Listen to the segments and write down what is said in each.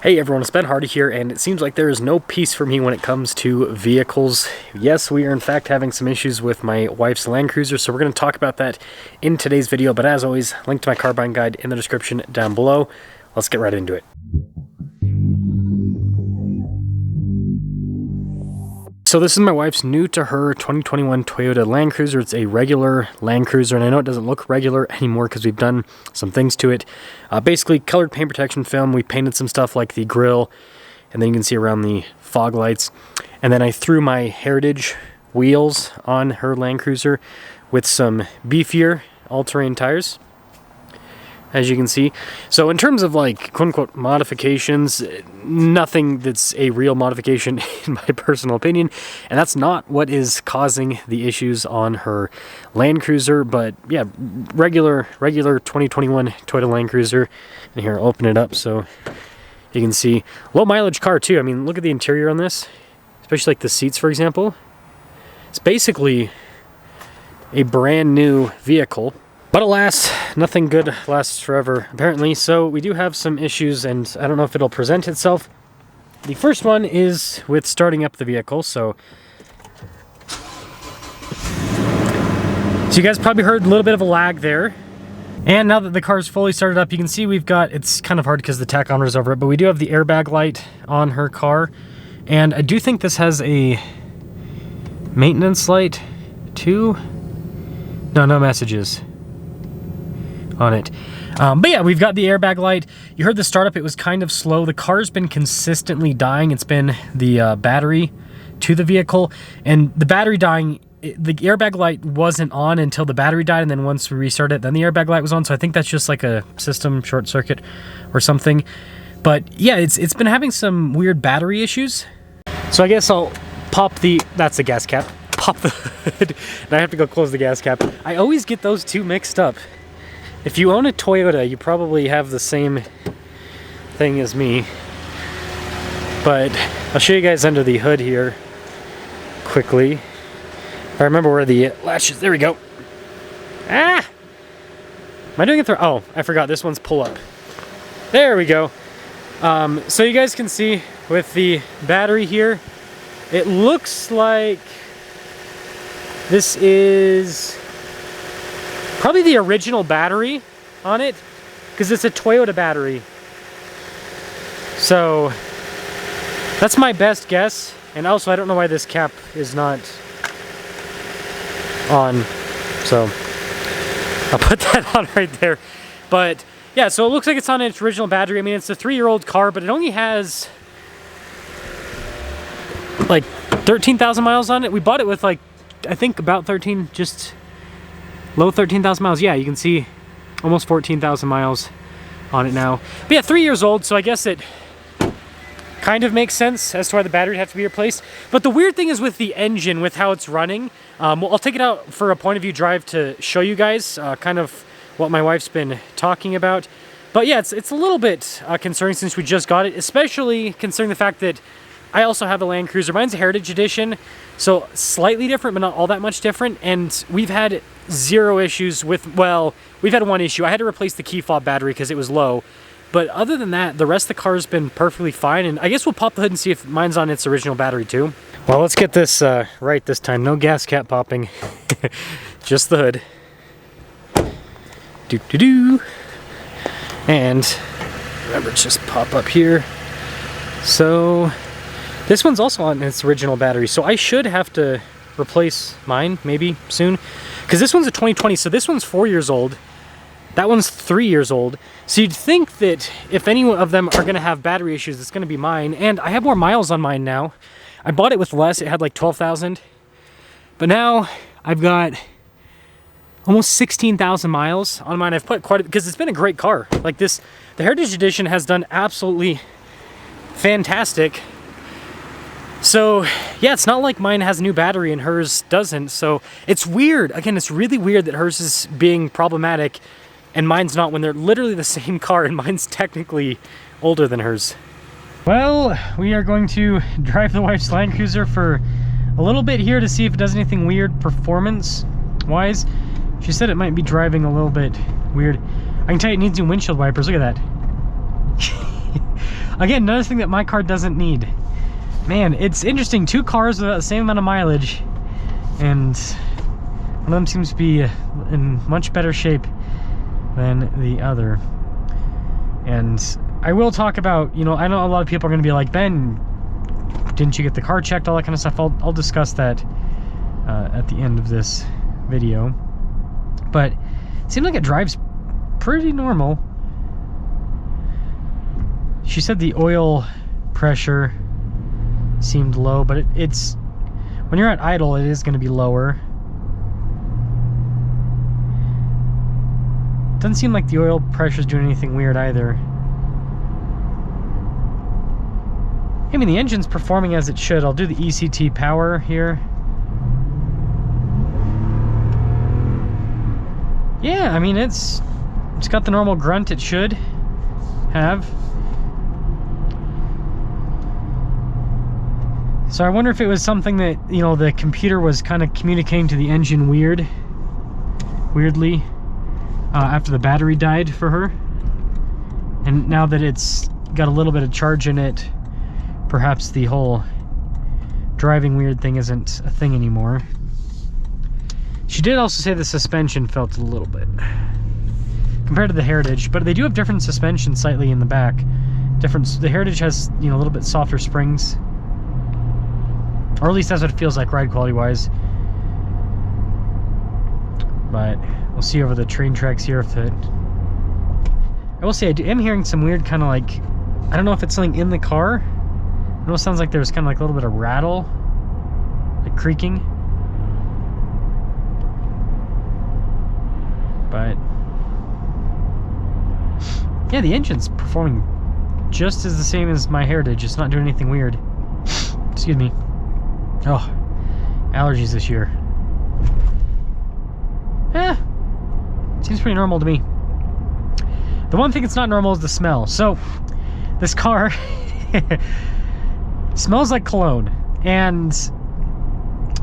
Hey everyone, it's Ben Hardy here, and it seems like there is no peace for me when it comes to vehicles. Yes, we are in fact having some issues with my wife's Land Cruiser, so we're going to talk about that in today's video. But as always, link to my car buying guide in the description down below. Let's get right into it. So this is my wife's new to her 2021 Toyota Land Cruiser. It's a regular Land Cruiser, and I know it doesn't look regular anymore because we've done some things to it. Basically, colored paint protection film. We painted some stuff like the grille, and then you can see around the fog lights. And then I threw my Heritage wheels on her Land Cruiser with some beefier all-terrain tires, as you can see. So in terms of like quote-unquote modifications, nothing that's a real modification in my personal opinion, and that's not what is causing the issues on her Land Cruiser. But yeah, regular 2021 Toyota Land Cruiser. And here, I'll open it up so you can see. Low mileage car too. I mean, look at the interior on this, especially like the seats, for example. It's basically a brand new vehicle. But alas, nothing good lasts forever, apparently. So we do have some issues, and I don't know if it'll present itself. The first one is with starting up the vehicle. So you guys probably heard a little bit of a lag there. And now that the car is fully started up, you can see we've got, it's kind of hard because the tachometer is over it, but we do have the airbag light on her car. And I do think this has a maintenance light too. No messages on it. But yeah, we've got the airbag light. You heard the startup, it was kind of slow. The car's been consistently dying. It's been the battery to the vehicle, and the battery dying, the airbag light wasn't on until the battery died, and then once we restarted it, then the airbag light was on. So I think that's just like a system short circuit or something. But yeah, it's been having some weird battery issues. So I guess I'll pop the, that's the gas cap, pop the hood, and I have to go close the gas cap. I always get those two mixed up. If you own a Toyota, you probably have the same thing as me. But I'll show you guys under the hood here quickly. If I remember where the latch is. There we go. Ah! Am I doing it through? Oh, I forgot. This one's pull up. There we go. So you guys can see with the battery here, it looks like this is probably the original battery on it, because it's a Toyota battery. So that's my best guess. And also, I don't know why this cap is not on, so I'll put that on right there. But yeah, so it looks like it's on its original battery. I mean, it's a 3-year-old car, but it only has like 13,000 miles on it. We bought it with like, I think about 13, just low 13,000 miles. Yeah, you can see almost 14,000 miles on it now. But yeah, 3 years old, so I guess it kind of makes sense as to why the battery would have to be replaced. But the weird thing is with the engine, with how it's running, I'll take it out for a point of view drive to show you guys kind of what my wife's been talking about. But yeah, it's a little bit concerning since we just got it, especially considering the fact that I also have a Land Cruiser. Mine's a Heritage Edition, so slightly different, but not all that much different. And we've had zero issues with, well, we've had one issue. I had to replace the key fob battery because it was low. But other than that, the rest of the car's been perfectly fine. And I guess we'll pop the hood and see if mine's on its original battery too. Well, let's get this right this time. No gas cap popping, just the hood. Do. And remember, just pop up here. So this one's also on its original battery, so I should have to replace mine maybe soon, because this one's a 2020, so this one's 4 years old. That one's 3 years old. So you'd think that if any of them are going to have battery issues, it's going to be mine. And I have more miles on mine now. I bought it with less. It had like 12,000. But now I've got almost 16,000 miles on mine. I've put quite a bit, because it's been a great car. Like this, the Heritage Edition has done absolutely fantastic. So yeah, it's not like mine has a new battery and hers doesn't. So it's weird. Again, it's really weird that hers is being problematic and mine's not, when they're literally the same car and mine's technically older than hers. Well, we are going to drive the wife's Land Cruiser for a little bit here to see if it does anything weird performance wise. She said it might be driving a little bit weird. I can tell you it needs new windshield wipers. Look at that. Again, another thing that my car doesn't need. Man, it's interesting. 2 cars with the same amount of mileage, and one of them seems to be in much better shape than the other. And I will talk about, you know, I know a lot of people are going to be like, Ben, didn't you get the car checked, all that kind of stuff. I'll discuss that at the end of this video. But it seems like it drives pretty normal. She said the oil pressure seemed low, but it's when you're at idle, it is going to be lower. Doesn't seem like the oil pressure is doing anything weird either. I mean, the engine's performing as it should. I'll do the ECT power here. Yeah, I mean, it's got the normal grunt it should have. So I wonder if it was something that, you know, the computer was kind of communicating to the engine weirdly after the battery died for her. And now that it's got a little bit of charge in it, perhaps the whole driving weird thing isn't a thing anymore. She did also say the suspension felt a little bit compared to the Heritage, but they do have different suspension slightly in the back. The Heritage has, you know, a little bit softer springs, or at least that's what it feels like ride quality wise. But we'll see over the train tracks here if it. I will say I am hearing some weird kind of like, I don't know if it's something in the car. It almost sounds like there's kind of like a little bit of rattle, like creaking. But yeah, the engine's performing just as the same as my Heritage. It's not doing anything weird. Excuse me. Oh, allergies this year. Seems pretty normal to me. The one thing that's not normal is the smell. So this car smells like cologne, and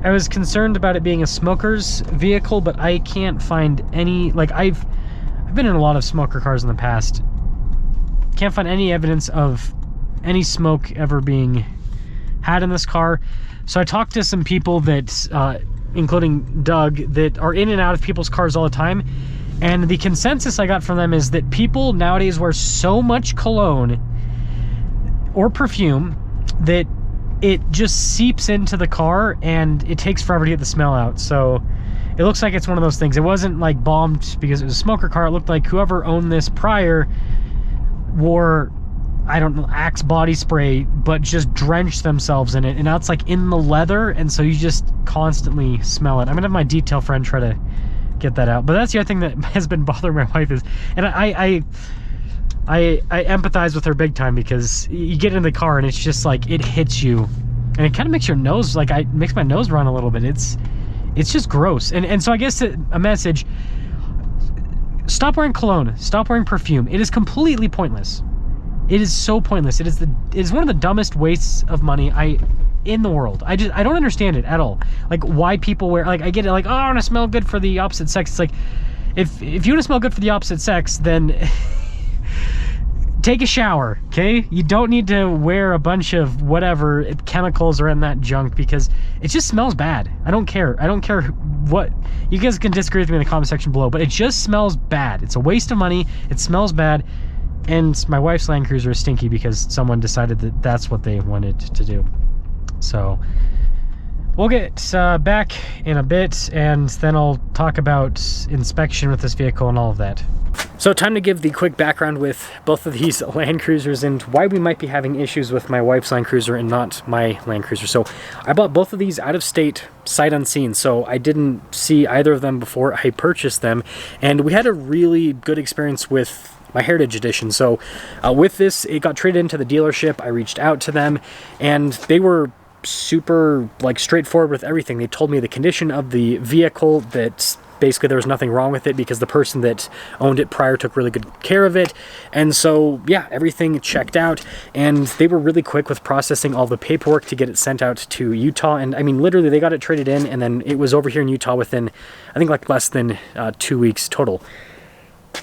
I was concerned about it being a smoker's vehicle, but I can't find any, like, I've been in a lot of smoker cars in the past. Can't find any evidence of any smoke ever being had in this car. So I talked to some people that, including Doug, that are in and out of people's cars all the time, and the consensus I got from them is that people nowadays wear so much cologne or perfume that it just seeps into the car and it takes forever to get the smell out. So it looks like it's one of those things. It wasn't like bombed because it was a smoker car. It looked like whoever owned this prior wore, I don't know, Axe body spray, but just drenched themselves in it. And now it's like in the leather, and so you just constantly smell it. I'm gonna have my detail friend try to get that out. But that's the other thing that has been bothering my wife is, and I empathize with her big time, because you get in the car and it's just like, it hits you. And it kind of makes your nose, like, makes my nose run a little bit. It's just gross. And so I guess a message, stop wearing cologne, stop wearing perfume. It is completely pointless. It is so pointless. It is one of the dumbest wastes of money in the world. I don't understand it at all. Like, why people wear, like, I get it, like, oh, I want to smell good for the opposite sex. It's like, if you want to smell good for the opposite sex, then take a shower, okay? You don't need to wear a bunch of whatever chemicals are in that junk, because it just smells bad. I don't care. I don't care what. You guys can disagree with me in the comment section below, but it just smells bad. It's a waste of money. It smells bad. And my wife's Land Cruiser is stinky because someone decided that that's what they wanted to do. So we'll get back in a bit, and then I'll talk about inspection with this vehicle and all of that. So time to give the quick background with both of these Land Cruisers and why we might be having issues with my wife's Land Cruiser and not my Land Cruiser. So I bought both of these out of state, sight unseen, so I didn't see either of them before I purchased them, and we had a really good experience with my Heritage Edition. So with this, it got traded into the dealership. I reached out to them, and they were super, like, straightforward with everything. They told me the condition of the vehicle, that basically there was nothing wrong with it because the person that owned it prior took really good care of it. And so, yeah, everything checked out, and they were really quick with processing all the paperwork to get it sent out to Utah. And I mean, literally, they got it traded in, and then it was over here in Utah within, I think, like less than 2 weeks total.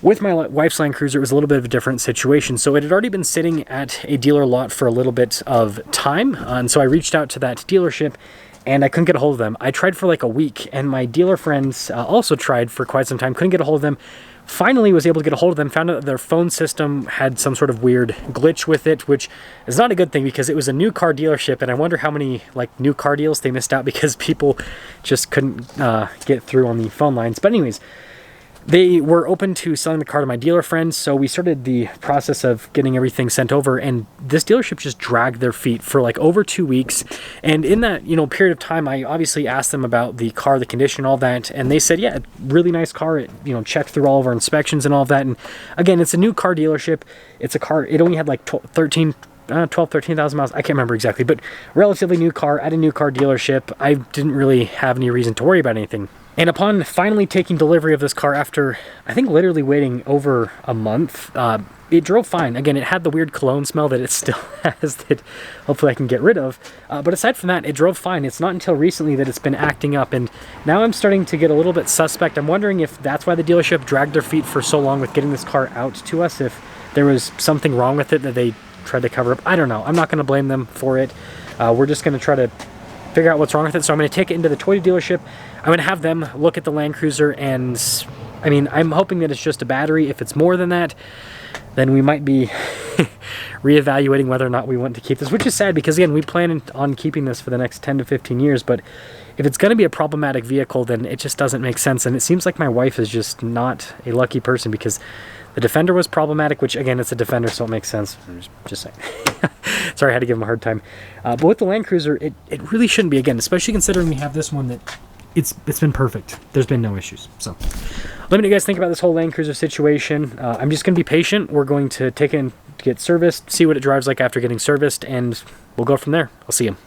With my wife's Land Cruiser, it was a little bit of a different situation. So it had already been sitting at a dealer lot for a little bit of time. And so I reached out to that dealership and I couldn't get a hold of them. I tried for like a week, and my dealer friends also tried for quite some time, couldn't get a hold of them. Finally was able to get a hold of them, found out that their phone system had some sort of weird glitch with it, which is not a good thing because it was a new car dealership, and I wonder how many like new car deals they missed out because people just couldn't get through on the phone lines. But anyways, they were open to selling the car to my dealer friends, so we started the process of getting everything sent over, and this dealership just dragged their feet for like over 2 weeks. And in that, you know, period of time, I obviously asked them about the car, the condition, all that, and they said, yeah, really nice car. It, you know, checked through all of our inspections and all of that. And again, it's a new car dealership. It's a car, it only had like 13,000 miles. I can't remember exactly, but relatively new car at a new car dealership. I didn't really have any reason to worry about anything. And upon finally taking delivery of this car after, I think, literally waiting over a month, it drove fine. Again, it had the weird cologne smell that it still has that hopefully I can get rid of. But aside from that, it drove fine. It's not until recently that it's been acting up. And now I'm starting to get a little bit suspect. I'm wondering if that's why the dealership dragged their feet for so long with getting this car out to us, if there was something wrong with it that they tried to cover up. I don't know. I'm not going to blame them for it. We're just going to try to figure out what's wrong with it. So I'm going to take it into the Toyota dealership. I'm going to have them look at the Land Cruiser, and I mean, I'm hoping that it's just a battery. If it's more than that, then we might be reevaluating whether or not we want to keep this, which is sad because, again, we plan on keeping this for the next 10 to 15 years. But if it's going to be a problematic vehicle, then it just doesn't make sense. And it seems like my wife is just not a lucky person because the Defender was problematic, which, again, it's a Defender, so it makes sense. I'm just saying. Sorry, I had to give him a hard time. But with the Land Cruiser, it really shouldn't be, again, especially considering we have this one that it's been perfect. There's been no issues. So let me know what you guys think about this whole Land Cruiser situation. I'm just going to be patient. We're going to take it in to get serviced, see what it drives like after getting serviced, and we'll go from there. I'll see you.